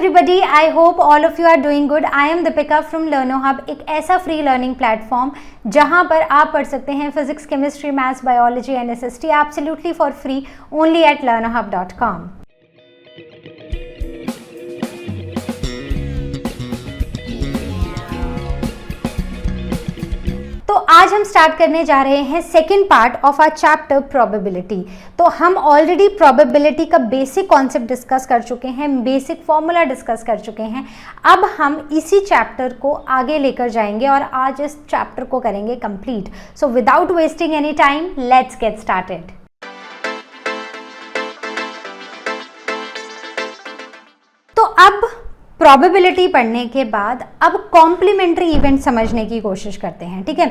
everybody, I hope all of you are doing good. I am Deepika from LearnoHub, एक ऐसा free learning platform जहां पर आप पढ़ सकते हैं physics, chemistry, maths, biology and SST absolutely for free only at learnohub.com. तो आज हम स्टार्ट करने जा रहे हैं second part of our chapter probability. तो हम ऑलरेडी प्रोबेबिलिटी का बेसिक कॉन्सेप्ट डिस्कस कर चुके हैं, बेसिक फॉर्मूला डिस्कस कर चुके हैं. अब हम इसी चैप्टर को आगे लेकर जाएंगे और आज इस चैप्टर को करेंगे complete. So without wasting any time, let's get started. तो अब प्रोबेबिलिटी पढ़ने के बाद अब कॉम्प्लीमेंट्री इवेंट समझने की कोशिश करते हैं. ठीक है,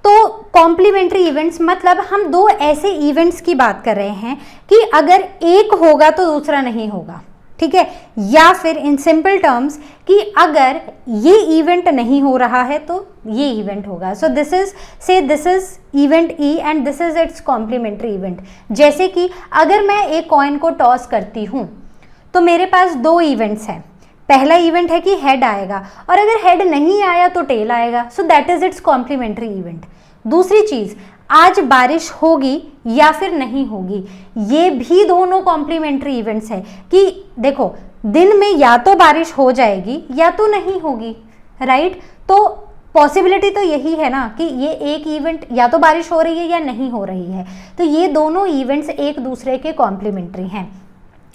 तो कॉम्प्लीमेंट्री इवेंट्स मतलब हम दो ऐसे इवेंट्स की बात कर रहे हैं कि अगर एक होगा तो दूसरा नहीं होगा. ठीक है, या फिर इन सिंपल टर्म्स कि अगर ये इवेंट नहीं हो रहा है तो ये इवेंट होगा. So this is event E and this is its complementary event. जैसे कि अगर मैं एक कॉइन को टॉस करती हूँ तो मेरे पास दो इवेंट्स हैं. पहला इवेंट है कि हेड आएगा और अगर हेड नहीं आया तो टेल आएगा. So that is its complementary event. दूसरी चीज, आज बारिश होगी या फिर नहीं होगी, ये भी दोनों कॉम्प्लीमेंट्री इवेंट्स है कि देखो दिन में या तो बारिश हो जाएगी या तो नहीं होगी. राइट, तो पॉसिबिलिटी तो यही है ना कि ये एक इवेंट या तो बारिश हो रही है या नहीं हो रही है. तो ये दोनों इवेंट्स एक दूसरे के कॉम्प्लीमेंट्री हैं.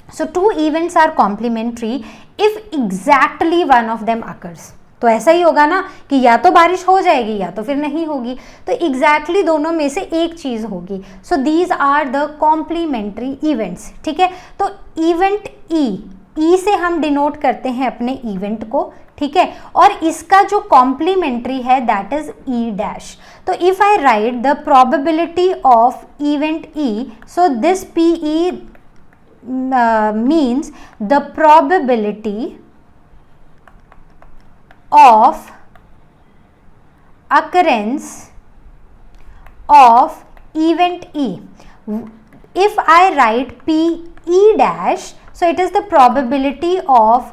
So two events are complementary if exactly one of them occurs. तो ऐसा ही होगा ना कि या तो बारिश हो जाएगी या तो फिर नहीं होगी, तो exactly दोनों में से एक चीज होगी. So these are the complementary events. ठीक है, तो इवेंट ई से हम डिनोट करते हैं अपने इवेंट को. ठीक है, और इसका जो कॉम्प्लीमेंट्री है दैट इज ई डैश. तो if I right the probability of event E, so this P E means the probability of occurrence of event E. If I write P E dash, so it is the probability of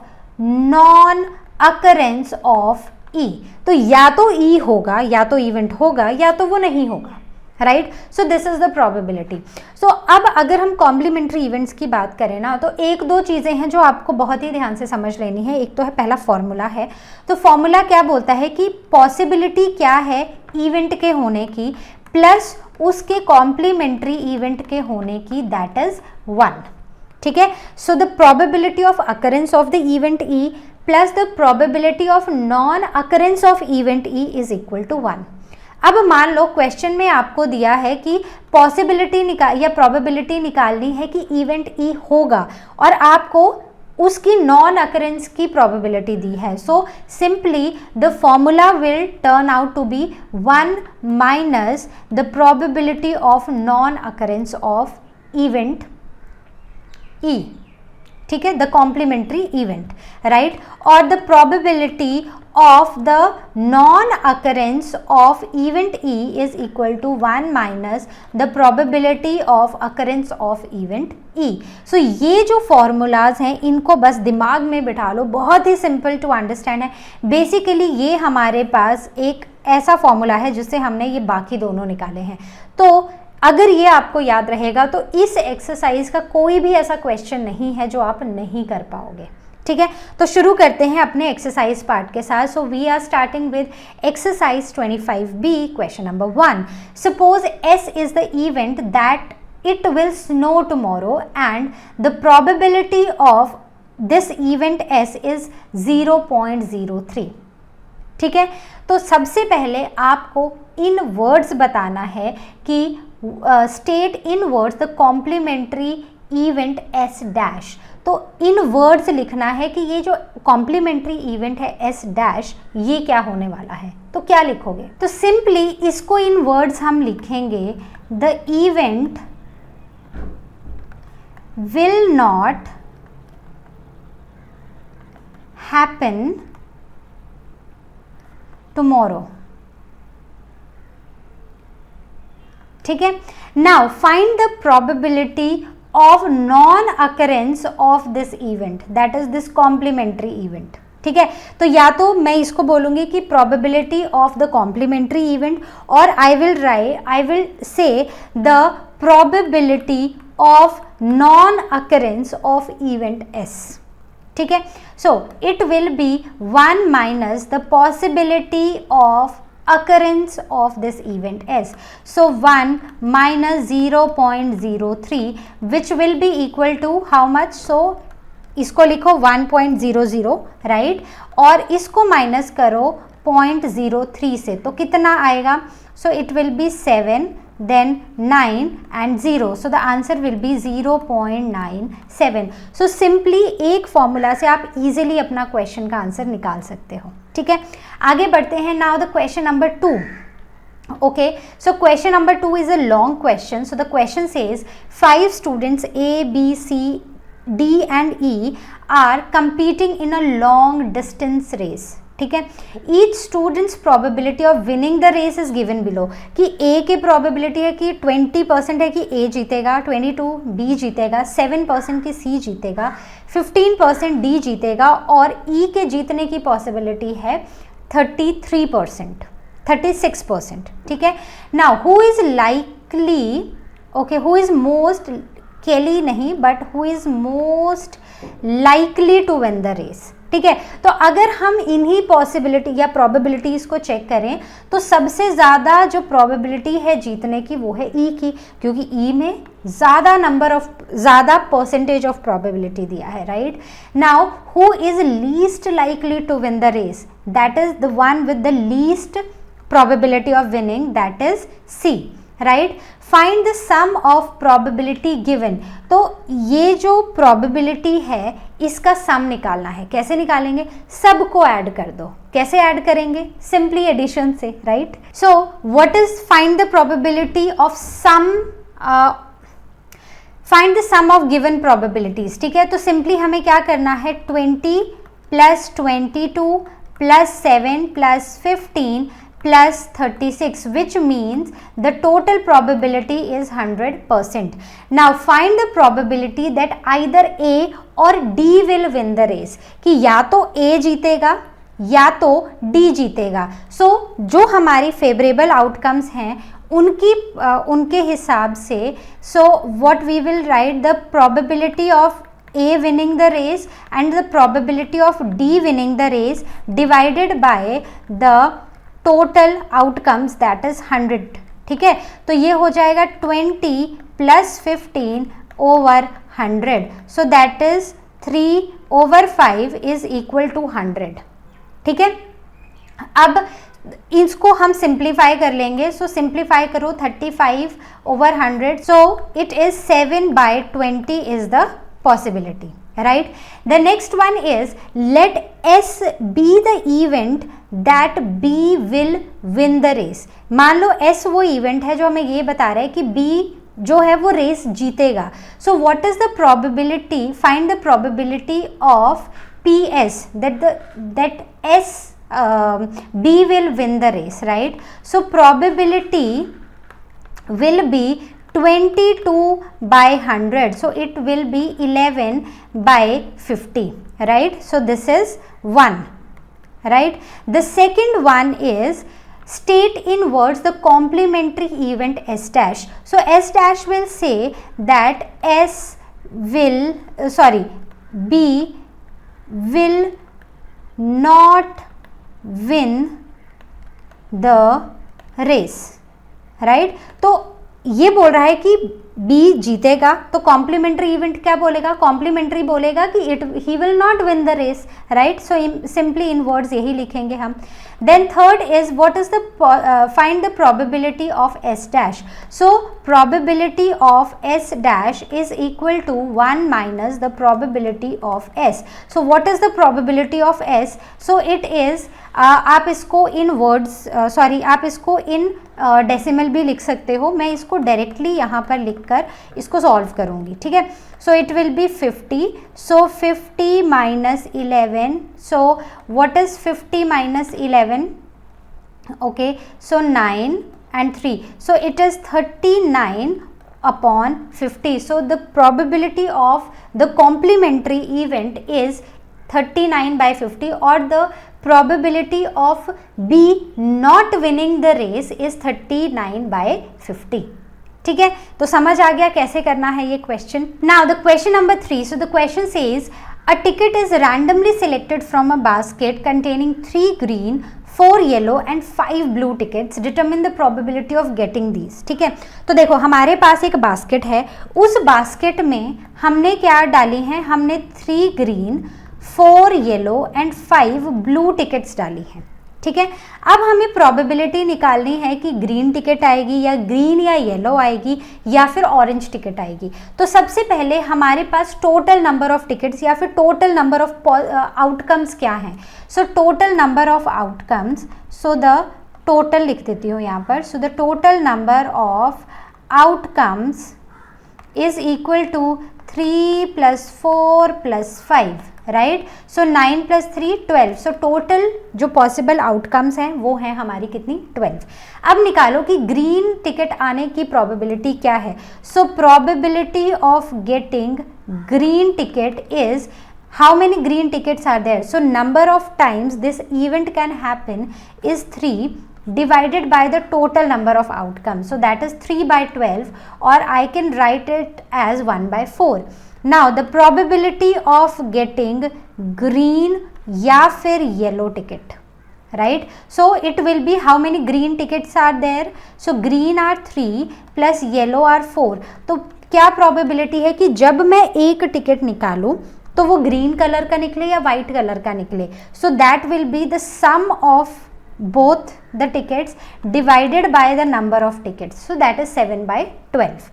non-occurrence of E. तो या तो E होगा या तो event होगा या तो वो नहीं होगा. Right, so this is the probability. So अब अगर हम कॉम्प्लीमेंट्री इवेंट्स की बात करें ना, तो एक दो चीज़ें हैं जो आपको बहुत ही ध्यान से समझ लेनी है. एक तो है पहला फॉर्मूला है. तो फॉर्मूला क्या बोलता है कि पॉसिबिलिटी क्या है इवेंट के होने की प्लस उसके कॉम्प्लीमेंट्री इवेंट के होने की, दैट इज 1. ठीक है, so the probability of occurrence of the event E plus the probability of non occurrence of event E is equal to 1. अब मान लो क्वेश्चन में आपको दिया है कि पॉसिबिलिटी या प्रोबेबिलिटी निकालनी है कि इवेंट ई होगा और आपको उसकी नॉन अकरेंस की प्रोबेबिलिटी दी है. So simply the formula will turn out to be 1 minus the probability of non occurrence of event E. ठीक है, द कॉम्प्लीमेंट्री इवेंट. राइट, और the probability of the non-occurrence of event E is equal to 1 minus the probability of occurrence of event E. So ये जो formulas हैं इनको बस दिमाग में बिठा लो, बहुत ही simple to understand है. Basically ये हमारे पास एक ऐसा formula है जिससे हमने ये बाकी दोनों निकाले हैं. तो अगर ये आपको याद रहेगा तो इस एक्सरसाइज का कोई भी ऐसा क्वेश्चन नहीं है जो आप नहीं कर पाओगे. ठीक है, तो शुरू करते हैं अपने एक्सरसाइज पार्ट के साथ. So we are starting with exercise 25B. Question number 1. Suppose S is the event that it will snow tomorrow and the probability of this event S is 0.03. ठीक है, तो सबसे पहले आपको इन वर्ड्स बताना है कि state in words the complementary event S dash. तो इन वर्ड्स लिखना है कि ये जो कॉम्प्लीमेंट्री इवेंट है S डैश, ये क्या होने वाला है. तो क्या लिखोगे? तो सिंपली इसको इन वर्ड्स हम लिखेंगे the event will not happen tomorrow. ठीक है, now find the probability of non occurrence of this event, that is this complementary event. ठीक है, तो या तो मैं इसको बोलूंगी कि probability of the complementary event, और I will say the probability of non occurrence of event S. ठीक है, so it will be 1 minus the possibility of occurrence of this event S. So 1 minus 0.03 which will be equal to how much? So इसको लिखो 1.00 right, और इसको minus करो 0.03 से, तो कितना आएगा? सो it will B 7 then 9 and 0, so the answer will be 0.97. so simply एक फॉर्मूला से आप इजीली अपना क्वेश्चन का आंसर निकाल सकते हो। ठीक है, आगे बढ़ते हैं। Now the question number 2. Okay, so question number 2 is a long question. So the question says 5 students A, B, C, D and E are competing in a long distance race. ठीक है, each students probability of winning the race is given below, कि A की probability है कि 20% है कि ए जीतेगा, 22 B जीतेगा, 7% की सी जीतेगा, 15% डी जीतेगा, और ई के जीतने की पॉसिबिलिटी है 33%, 36%। ठीक है, now who is likely, okay, who is most, likely नहीं, but who is most likely to win the race. ठीक है, तो अगर हम इन्हीं पॉसिबिलिटी या प्रोबेबिलिटीज को चेक करें तो सबसे ज़्यादा जो प्रोबेबिलिटी है जीतने की वो है ई की, क्योंकि ई में ज़्यादा परसेंटेज ऑफ प्रोबेबिलिटी दिया है। Right, now who is least likely to win the race, that is the one with the least probability of winning, that is C. Right, find the sum of probability given, तो ये जो probability है इसका सम निकालना है। कैसे निकालेंगे? सबको ऐड कर दो। कैसे ऐड करेंगे? सिंपली एडिशन से। Right, so what is find the probability of sum, find the sum of given probabilities. ठीक है, तो सिंपली हमें क्या करना है, 20 plus 22 plus 7 plus 15 plus 36, which means the total probability is 100%. Now find the probability that either A or D will win the race, कि या तो A जीतेगा या तो D जीतेगा। So जो हमारी फेवरेबल आउटकम्स हैं उनके हिसाब से, so what we will write, the probability of A winning the race and the probability of D winning the race divided by the total outcomes, that is 100। ठीक है, तो ये हो जाएगा 20 plus 15 over 100, so that is 3/5 is equal to 100। ठीक है, अब इसको हम सिंप्लीफाई कर लेंगे। सो सिंप्लीफाई करो 35/100, सो it is 7/20 is the possibility. Right, the next one is let S be the event that B will win the race. मान लो S वो इवेंट है जो हमें ये बता रहा है कि B जो है वो रेस जीतेगा। So what is the probability, find the probability of PS that S B will win the race. Right, so probability will be 22/100, so it will be 11/50. Right, so this is one. Right, the second one is state in words the complementary event S dash. So S dash will say that B will not win the race. Right, तो ये बोल रहा है कि B जीतेगा, तो complementary event क्या बोलेगा? कॉम्प्लीमेंट्री बोलेगा कि he will not win the race. Right, so simply in words यही लिखेंगे हम। Then third is what is the find the probability of S dash. So probability of S dash is equal to 1 minus the probability of S। So what is the probability of S? So it is, आप इसको इन words, आप इसको in decimal भी लिख सकते हो। मैं इसको डायरेक्टली यहाँ पर लिखकर इसको सॉल्व करूँगी। ठीक है, so it will B 50, so 50 minus 11, so what is 50 minus 11? Okay, so 9 and 3, so it is 39 upon 50. So the probability of the complementary event is 39 by 50 or the probability of B not winning the race is 39 by 50. ठीक है, तो समझ आ गया कैसे करना है ये question. Now the question number 3. So the question says a ticket is randomly selected from a basket containing 3 green, 4 yellow and 5 blue tickets. Determine the probability of getting these. ठीक है, तो देखो हमारे पास एक बास्केट है, उस बास्केट में हमने क्या डाली हैं, हमने 3 green, 4 yellow and 5 blue tickets डाली हैं. ठीक है, अब हमें प्रोबेबिलिटी निकालनी है कि ग्रीन टिकट आएगी या ग्रीन या येलो आएगी या फिर ऑरेंज टिकट आएगी. तो सबसे पहले हमारे पास टोटल नंबर ऑफ टिकट्स या फिर टोटल नंबर ऑफ आउटकम्स क्या हैं. So total number of outcomes, so the total लिख देती हूँ यहाँ पर. So the total number of outcomes is equal to 3 + 4 + 5. Right, so 9 + 3 12. So total जो पॉसिबल आउटकम्स हैं वो हैं हमारी कितनी, 12. अब निकालो कि ग्रीन टिकट आने की प्रोबेबिलिटी क्या है. सो probability of getting green ticket is how many green tickets are there. So number of times this event can happen is 3 divided by the total number of outcomes. So that is 3 by 12 or I can write it as 1 by 4. Now the probability of getting green या फिर yellow ticket, right? So it will be how many green tickets are there. So green are 3 plus yellow are 4. तो क्या probability है कि जब मैं एक ticket निकालूं तो वो ग्रीन कलर का निकले या वाइट कलर का निकले. So that will be the sum of both the tickets divided by the number of tickets. So that is 7 by 12.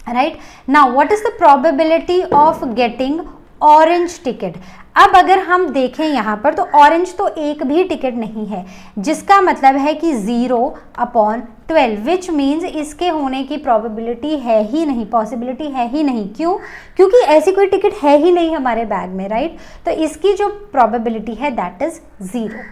Right, now what is the probability of getting orange ticket. अब अगर हम देखें यहाँ पर तो orange तो एक भी टिकट नहीं है, जिसका मतलब है कि 0/12 विच मीन्स इसके होने की प्रोबेबिलिटी है ही नहीं, पॉसिबिलिटी है ही नहीं. क्यों? क्योंकि ऐसी कोई टिकट है ही नहीं हमारे बैग में. राइट, तो इसकी जो प्रोबेबिलिटी है दैट इज 0.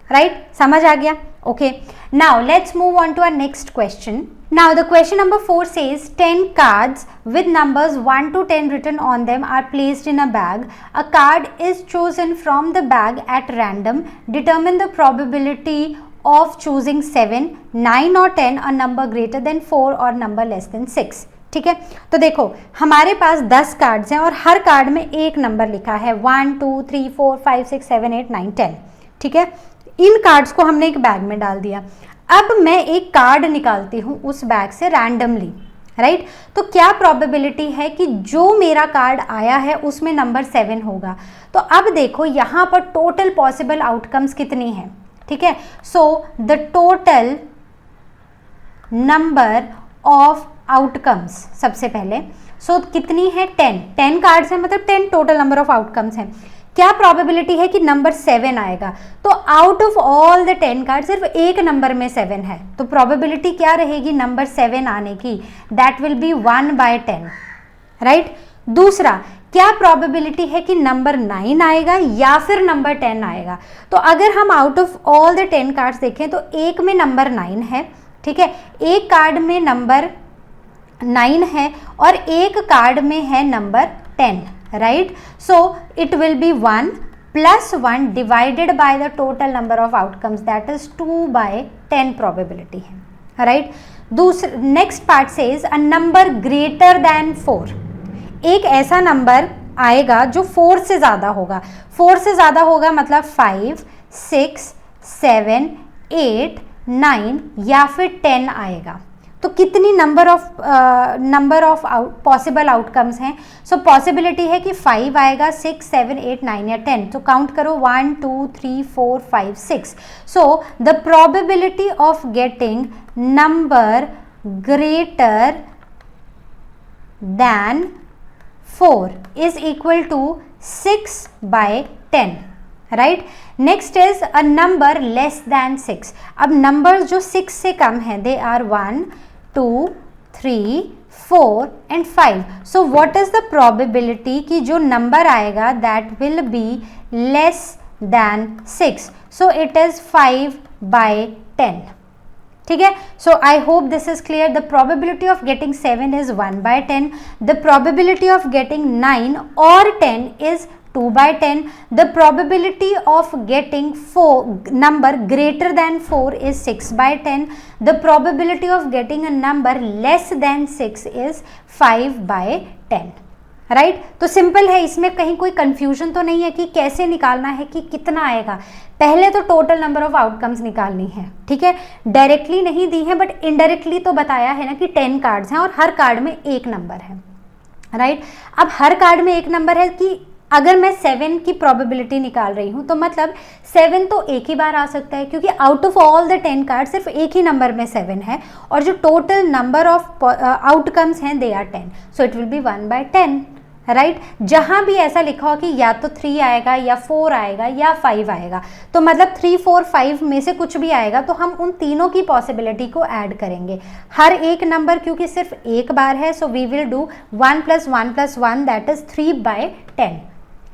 राइट, समझ आ गया. Okay, now let's move on to our next question. Now the question number 4 says 10 cards with numbers 1 to 10 written on them are placed in a bag. A card is chosen from the bag at random. Determine the probability of choosing 7, 9 or 10, a number greater than 4 or number less than 6. ठीक है, तो देखो हमारे पास 10 cards हैं और हर card में एक number लिखा है 1 2 3 4 5 6 7 8 9 10. ठीक है, इन कार्ड्स को हमने एक बैग में डाल दिया. अब मैं एक कार्ड निकालती हूँ उस बैग से रैंडमली. राइट, तो क्या प्रोबेबिलिटी है कि जो मेरा कार्ड आया है उसमें नंबर 7 होगा. तो अब देखो यहाँ पर टोटल पॉसिबल आउटकम्स कितनी हैं. ठीक है, so the total number of outcomes सबसे पहले, सो कितनी है, 10 कार्ड्स हैं, मतलब 10 टोटल नंबर ऑफ आउटकम्स हैं. क्या प्रोबेबिलिटी है कि नंबर 7 आएगा. तो out of all the 10 card सिर्फ एक नंबर में 7 है, तो प्रोबेबिलिटी क्या रहेगी नंबर 7 आने की, that will be 1 by 10. Right, दूसरा क्या प्रोबेबिलिटी है कि नंबर 9 आएगा या फिर नंबर 10 आएगा. तो अगर हम out of all the 10 cards देखें तो एक में नंबर 9 है. ठीक है, एक कार्ड में नंबर 9 है और एक कार्ड में है number 10. Right, so it will be 1 plus 1 divided by the total number of outcomes, that is 2 by 10 probability है. Right, दूसरा next part says a number greater than 4. एक ऐसा नंबर आएगा जो 4 से ज़्यादा होगा. 4 से ज़्यादा होगा मतलब 5 6 7 8 9 या फिर 10 आएगा. तो कितनी नंबर ऑफ पॉसिबल आउटकम्स हैं. सो पॉसिबिलिटी है कि 5 आएगा, 6 7 8 9 या 10. तो काउंट करो 1 2 3 4 5 6. So the probability of getting number greater than 4 is equal to 6 by 10. Right, next is a number less than 6. अब नंबर्स जो 6 से कम हैं they are 1 2 3 4 and 5. So what is the probability कि जो नंबर आएगा that will be less than 6. So it is 5 by 10. ठीक है. So I hope this is clear. The probability of getting 7 is 1/10. The probability of getting 9 और 10 is 2/10. The probability of getting 4 number greater than 4 is 6/10. The probability of getting a number less than 6 is 5/10. Right. तो simple है, इसमें कहीं कोई confusion तो नहीं है कि कैसे निकालना है, कि कितना आएगा. पहले तो टोटल नंबर ऑफ आउटकम्स निकालनी है. ठीक है. डायरेक्टली नहीं दी है बट इनडायरेक्टली तो बताया है ना कि 10 कार्ड्स हैं और हर कार्ड में एक नंबर है. राइट. अब हर कार्ड में एक नंबर है कि अगर मैं 7 की प्रोबेबिलिटी निकाल रही हूँ तो मतलब 7 तो एक ही बार आ सकता है, क्योंकि out of all the 10 card सिर्फ एक ही नंबर में 7 है और जो टोटल नंबर ऑफ आउटकम्स हैं they are 10. So it will be 1/10. Right. जहाँ भी ऐसा लिखा हो कि या तो 3 आएगा या 4 आएगा या 5 आएगा, तो मतलब 3, 4, 5 में से कुछ भी आएगा तो हम उन तीनों की पॉसिबिलिटी को ऐड करेंगे. हर एक नंबर क्योंकि सिर्फ एक बार है, so we will do 1 + 1 + 1 that is 3/10.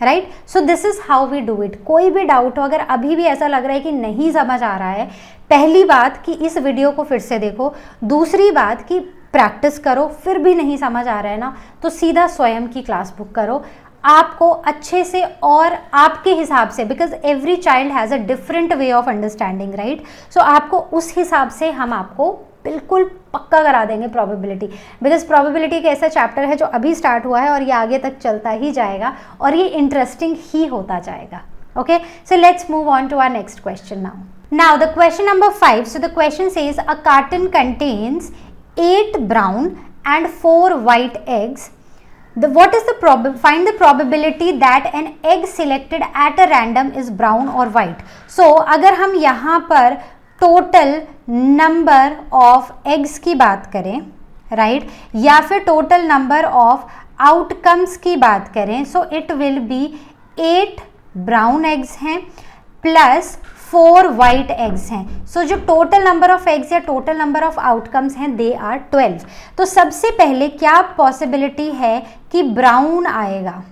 Right. So this is how we do it. कोई भी डाउट हो, अगर अभी भी ऐसा लग रहा है कि नहीं समझ आ रहा है, पहली बात कि इस वीडियो को फिर से देखो. दूसरी बात कि प्रैक्टिस करो. फिर भी नहीं समझ आ रहा है ना, तो सीधा स्वयं की क्लास बुक करो. आपको अच्छे से और आपके हिसाब से, because every child has a different way of understanding. Right. So आपको उस हिसाब से हम आपको बिल्कुल पक्का करा देंगे प्रोबेबिलिटी, बिकॉज प्रोबेबिलिटी एक ऐसा चैप्टर है जो अभी स्टार्ट हुआ है और ये आगे तक चलता ही जाएगा और ये इंटरेस्टिंग ही होता जाएगा. Okay. So let's move on to our next question now. Now the question number 5. So the question says a carton contains 8 brown and 4 white eggs. What is the find the probability that an egg selected at a random is brown or white. So अगर हम यहाँ पर total number of eggs की बात करें, right, या फिर total number of outcomes की बात करें, सो it will B 8 brown eggs हैं प्लस 4 वाइट एग्स हैं. सो जो टोटल नंबर ऑफ एग्स या टोटल नंबर ऑफ आउटकम्स हैं दे आर 12. तो सबसे पहले क्या पॉसिबिलिटी है कि ब्राउन आएगा,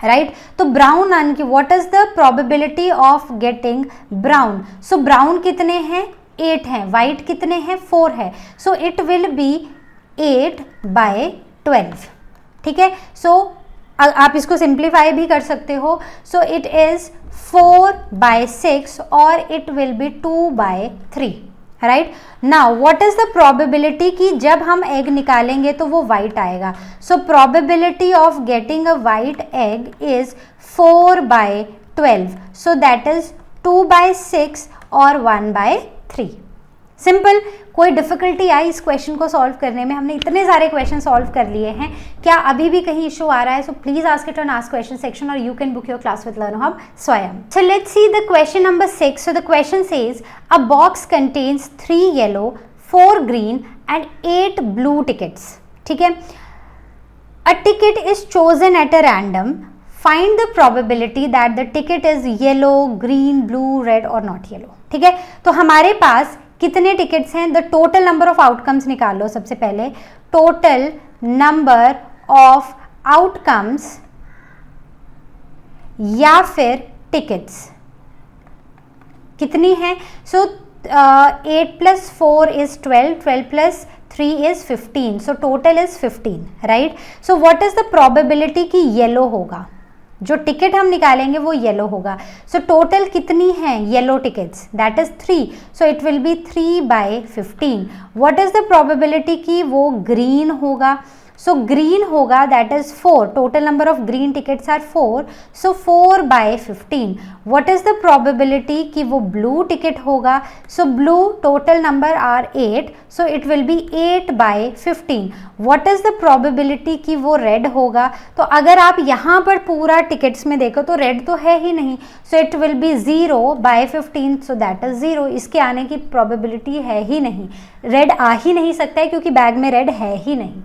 राइट. तो ब्राउन आने की what is the probability of getting brown. So brown कितने हैं, 8 हैं. वाइट कितने हैं, 4 है. So it will B 8/12. ठीक है. सो आप इसको सिंप्लीफाई भी कर सकते हो. सो इट इज 4/6 और it will B 2/3. Right. Now what is the probability कि जब हम एग निकालेंगे तो वो वाइट आएगा. सो probability of getting a white egg is 4/12. So that is 2/6 और 1/3. सिंपल. कोई डिफिकल्टी आई इस क्वेश्चन को सॉल्व करने में? हमने इतने सारे क्वेश्चन सॉल्व कर लिए हैं. क्या अभी भी कहीं इशू आ रहा है? So please ask it on ask question section और you can book your class with learn hub Swayam. So let's see the question number 6. So the question says a box contains 3 yellow 4 green and 8 blue tickets. ठीक है. A ticket is chosen at a random. Find the probability that the ticket is yellow, green, blue, red और not yellow. ठीक है. तो हमारे पास कितने tickets हैं? The total number of outcomes निकाल लो. सबसे पहले टोटल नंबर ऑफ आउटकम्स या फिर टिकट्स कितनी है? सो 8 + 4 is 12, 12 + 3 is 15. So total is 15. Right. So what is the probability कि येलो होगा? जो टिकट हम निकालेंगे वो येलो होगा. सो टोटल कितनी हैं yellow tickets? That is 3. So it will be 3/15. What is the probability कि वो ग्रीन होगा? सो ग्रीन होगा that is 4. Total number of green tickets are 4. So 4/15. What is the probability कि वो ब्लू टिकट होगा? So blue total number are 8. So it will be 8/15. What is the probability कि वो red होगा? तो अगर आप यहाँ पर पूरा टिकट्स में देखो तो रेड तो है ही नहीं. सो it will B 0/15. So that is 0. इसके आने की प्रोबेबिलिटी है ही नहीं. रेड आ ही नहीं सकता है क्योंकि बैग में रेड है ही नहीं.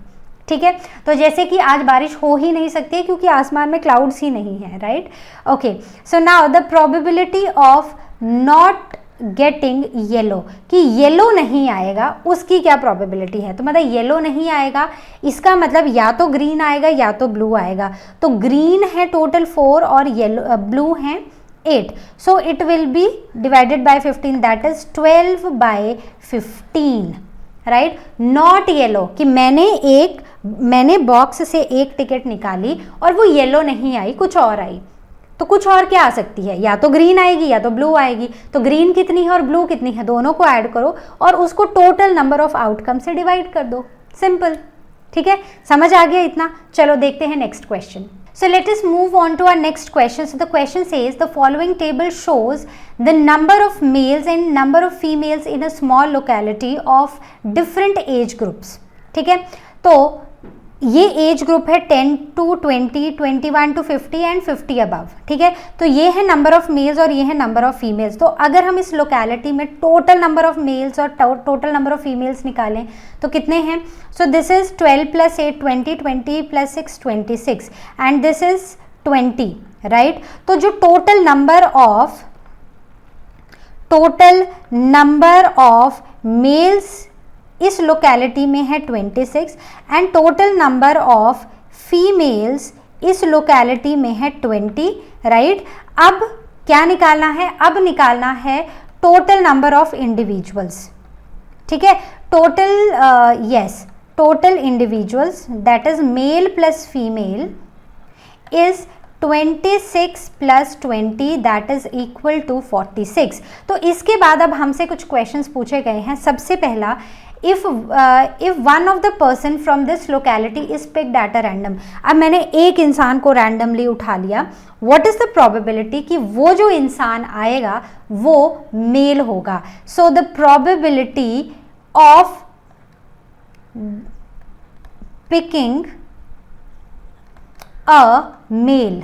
ठीक है. तो जैसे कि आज बारिश हो ही नहीं सकती है क्योंकि आसमान में क्लाउड्स ही नहीं है. Right. Okay. So now the probability of not getting yellow, कि येलो नहीं आएगा, उसकी क्या प्रोबेबिलिटी है? तो मतलब येलो नहीं आएगा, इसका मतलब या तो ग्रीन आएगा या तो ब्लू आएगा. तो ग्रीन है टोटल 4 और येलो ब्लू हैं 8, so it will be divided by 15, that is 12/15, right. Not yellow कि मैंने बॉक्स से एक टिकट निकाली और वो येलो नहीं आई, कुछ और आई. तो कुछ और क्या आ सकती है, या तो ग्रीन आएगी या तो ब्लू आएगी. तो ग्रीन कितनी है और ब्लू कितनी है, दोनों को ऐड करो और उसको टोटल नंबर ऑफ आउटकम से डिवाइड कर दो. सिंपल. ठीक है, समझ आ गया इतना. चलो देखते हैं next question. So let us move on to our next question. So the question says the following table shows the number of males and number of females in a small locality of different age groups. ठीक है, तो ये age group है 10 to 20, 21 to 50 and 50 above. ठीक है, तो ये है नंबर ऑफ मेल्स और ये है नंबर ऑफ फीमेल्स. तो अगर हम इस लोकेलिटी में टोटल नंबर ऑफ मेल्स और टोटल नंबर ऑफ फीमेल्स निकालें तो कितने हैं. सो this is 12 + 8 20, 20 + 6 26 and this is 20, right. तो जो टोटल नंबर ऑफ मेल्स इस लोकेलिटी में है 26 and total number of females इस लोकेलिटी में है 20, राइट. अब क्या निकालना है, अब निकालना है टोटल नंबर ऑफ इंडिविजुअल्स. ठीक है, total individuals that is male plus female is 26 + 20 that is equal to 46. तो इसके बाद अब हमसे कुछ क्वेश्चंस पूछे गए हैं. सबसे पहला, if one of the person from this locality is picked at a random. अब मैंने एक इंसान को रैंडमली उठा लिया. what is the probability कि वो जो इंसान आएगा वो मेल होगा. so the probability of picking a male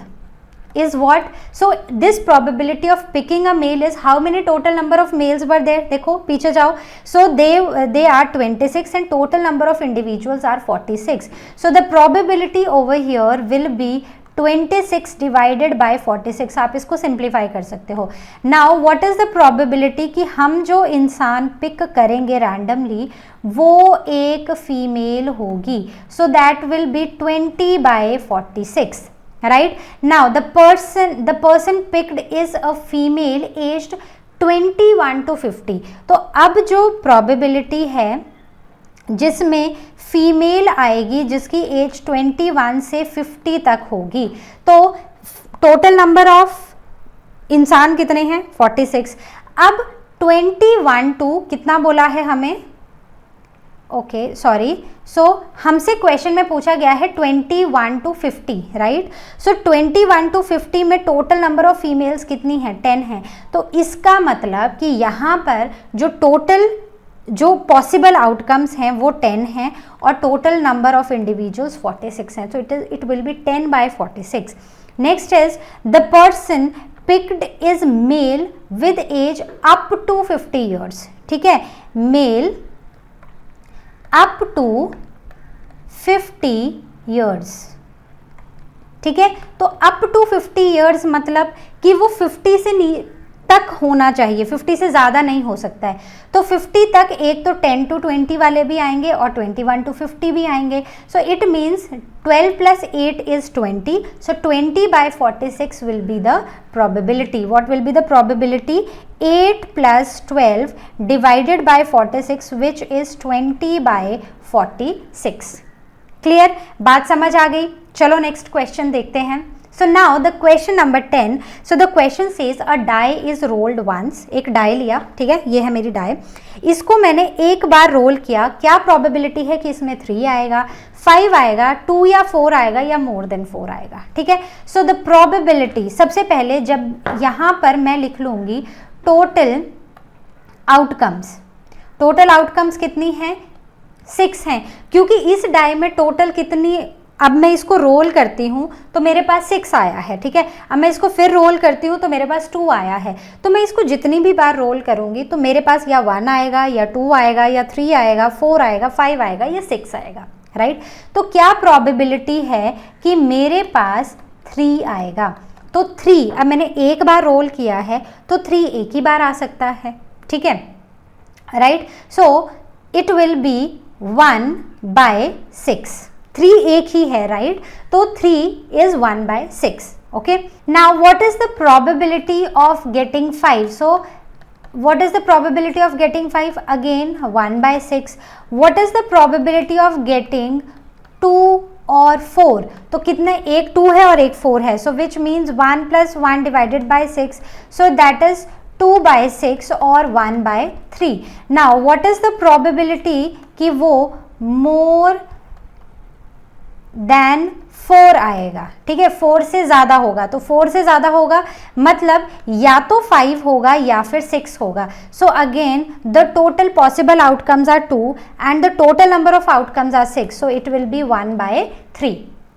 is what? So this probability of picking a male is how many total number of males were there. देखो पीछे जाओ. So they are 26 and total number of individuals are 46. So the probability over here will be 26 divided by 46. आप इसको simplify कर सकते हो. Now what is the probability कि हम जो इंसान पिक करेंगे रैंडमली वो एक फीमेल होगी. So that will be 20/46. right. Now the person picked is a female aged 21 to 50. तो अब जो probability है जिसमें फीमेल आएगी जिसकी एज 21 से 50 तक होगी, तो टोटल नंबर ऑफ इंसान कितने हैं 46. अब 21 to कितना बोला है हमें, ओके सॉरी. सो हमसे क्वेश्चन में पूछा गया है 21 to 50, राइट. सो 21 to 50 में टोटल नंबर ऑफ फीमेल्स कितनी है 10 है. तो इसका मतलब कि यहाँ पर जो पॉसिबल आउटकम्स हैं वो 10 हैं और टोटल नंबर ऑफ इंडिविजुअल्स 46 हैं. So it will be 10/46. Next is the person picked is male with age up to 50 years. ठीक है, मेल अप टू 50 ईयर्स. ठीक है, तो अप टू 50 ईयर्स मतलब कि वो 50 से तक होना चाहिए, 50 से ज़्यादा नहीं हो सकता है. तो 50 तक एक तो 10 to 20 वाले भी आएंगे और 21 to 50 भी आएंगे. So it means 12 + 8 is 20. So 20/46 will be the probability. What will be the probability? 8 + 12 divided by 46 which is 20/46. Clear, बात समझ आ गई. चलो नेक्स्ट क्वेश्चन देखते हैं. So now the question number 10. So the question says a die is rolled once. एक die लिया, ठीक है, ये है मेरी डाई. इसको मैंने एक बार रोल किया. क्या प्रोबेबिलिटी है कि इसमें 3 आएगा, 5 आएगा, 2 या 4 आएगा या मोर देन 4 आएगा. ठीक है, सो द प्रोबेबिलिटी, सबसे पहले जब यहाँ पर मैं लिख लूँगी टोटल आउटकम्स. टोटल आउटकम्स कितनी हैं 6 हैं, क्योंकि इस डाई में टोटल कितनी, अब मैं इसको रोल करती हूँ तो मेरे पास 6 आया है. ठीक है, अब मैं इसको फिर रोल करती हूँ तो मेरे पास 2 आया है. तो मैं इसको जितनी भी बार रोल करूँगी तो मेरे पास या 1 आएगा या 2 आएगा या 3 आएगा, 4 आएगा, 5 आएगा या 6 आएगा, राइट. तो क्या प्रोबेबिलिटी है कि मेरे पास 3 आएगा. तो 3, अब मैंने एक बार रोल किया है तो 3 एक ही बार आ सकता है. ठीक है, right. So it will B 1/6. 3 एक ही है, राइट. तो 3 is 1/6. Okay, now what is the probability of getting 5? So what is the probability of getting 5? Again 1 by 6. What is the probability of getting 2 और 4? तो कितने, एक 2 है और एक 4 है, so which means 1 plus 1 divided by 6, so that is 2 by 6 और 1 by 3. Now what is the probability कि वो more than 4 आएगा, ठीक है, 4 से ज़्यादा होगा, तो 4 से ज़्यादा होगा मतलब या तो 5 होगा या फिर 6 होगा. So again the total possible outcomes are 2 and the total number of outcomes are 6, so it will be 1 by 3.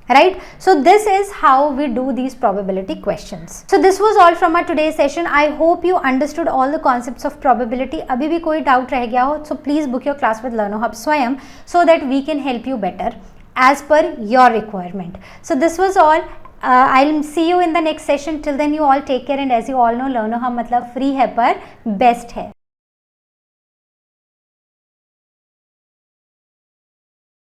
Right, so this is how we do these probability questions. So this was all from our today's session. I hope you understood all the concepts of probability. अभी भी कोई doubt रह गया हो, so please book your class with LearnerHub स्वयं, so that we can help you better as per your requirement. So this was all. I'll see you in the next session. Till then you all take care, and as you all know, LearnerHub मतलब free है पर best है.